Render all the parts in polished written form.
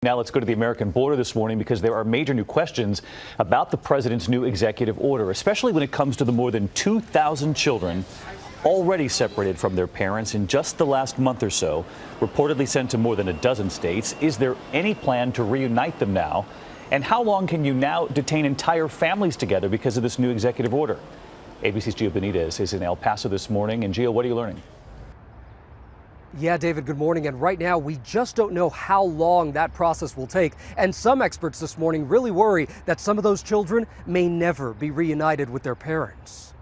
Now let's go to the American border this morning because there are major new questions about the president's new executive order, especially when it comes to the more than 2,000 children already separated from their parents in just the last month or so, reportedly sent to more than a dozen states. Is there any plan to reunite them now? And how long can you now detain entire families together because of this new executive order? ABC's Gio Benitez is in El Paso this morning. And Gio, what are you learning? Yeah, David, good morning. And right now, we just don't know how long that process will take. And some experts this morning really worry that some of those children may never be reunited with their parents.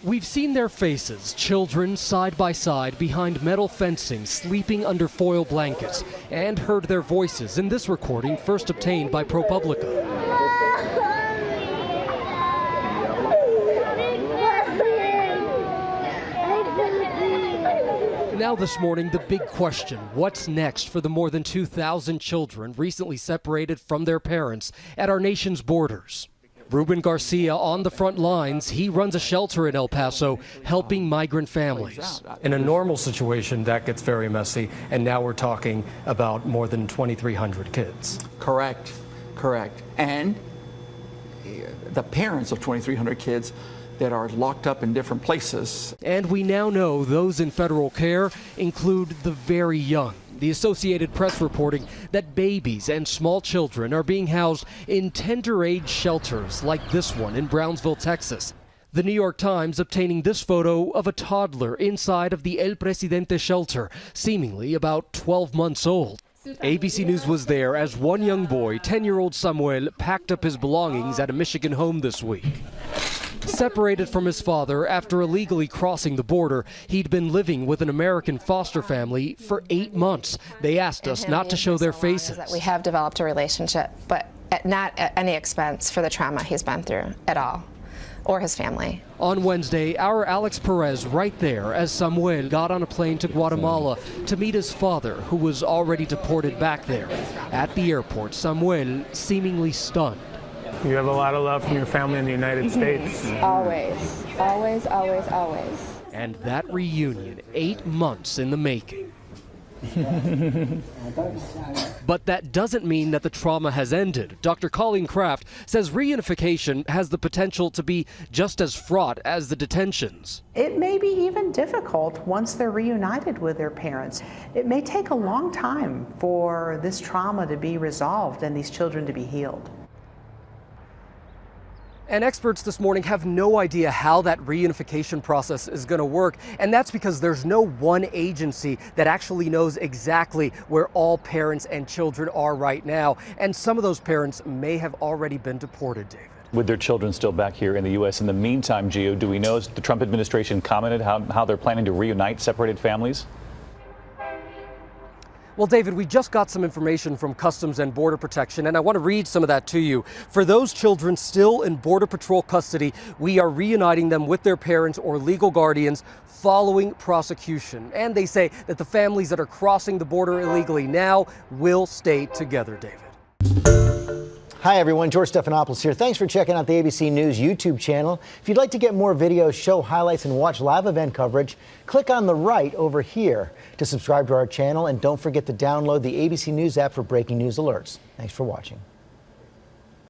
We've seen their faces, children side by side behind metal fencing, sleeping under foil blankets, and heard their voices in this recording first obtained by ProPublica. Now this morning, the big question, what's next for the more than 2,000 children recently separated from their parents at our nation's borders? Ruben Garcia on the front lines. He runs a shelter in El Paso helping migrant families. In a normal situation, that gets very messy. And now we're talking about more than 2,300 kids. Correct. And the parents of 2,300 kids that are locked up in different places. And we now know those in federal care include the very young. The Associated Press reporting that babies and small children are being housed in tender age shelters like this one in Brownsville, Texas. The New York Times obtaining this photo of a toddler inside of the El Presidente shelter, seemingly about 12 months old. ABC News was there as one young boy, 10-year-old Samuel, packed up his belongings at a Michigan home this week. Separated from his father after illegally crossing the border, he'd been living with an American foster family for 8 months. They asked us not to show their faces. That we have developed a relationship, but not at any expense for the trauma he's been through at all, or his family. On Wednesday, our Alex Perez right there as Samuel got on a plane to Guatemala to meet his father, who was already deported back there. At the airport, Samuel seemingly stunned. You have a lot of love from your family in the United States. Always, always, always, always. And that reunion, 8 months in the making. But that doesn't mean that the trauma has ended. Dr. Colleen Kraft says reunification has the potential to be just as fraught as the detentions. It may be even difficult once they're reunited with their parents. It may take a long time for this trauma to be resolved and these children to be healed. And experts this morning have no idea how that reunification process is going to work. And that's because there's no one agency that actually knows exactly where all parents and children are right now. And some of those parents may have already been deported, David. With their children still back here in the U.S. In the meantime, Gio, do we know, has the Trump administration commented how they're planning to reunite separated families? Well, David, we just got some information from Customs and Border Protection, and I want to read some of that to you. For those children still in Border Patrol custody, we are reuniting them with their parents or legal guardians following prosecution. And they say that the families that are crossing the border illegally now will stay together, David. Hi everyone, George Stephanopoulos here. Thanks for checking out the ABC News YouTube channel. If you'd like to get more videos, show highlights, and watch live event coverage, click on the right over here to subscribe to our channel, and don't forget to download the ABC News app for breaking news alerts. Thanks for watching.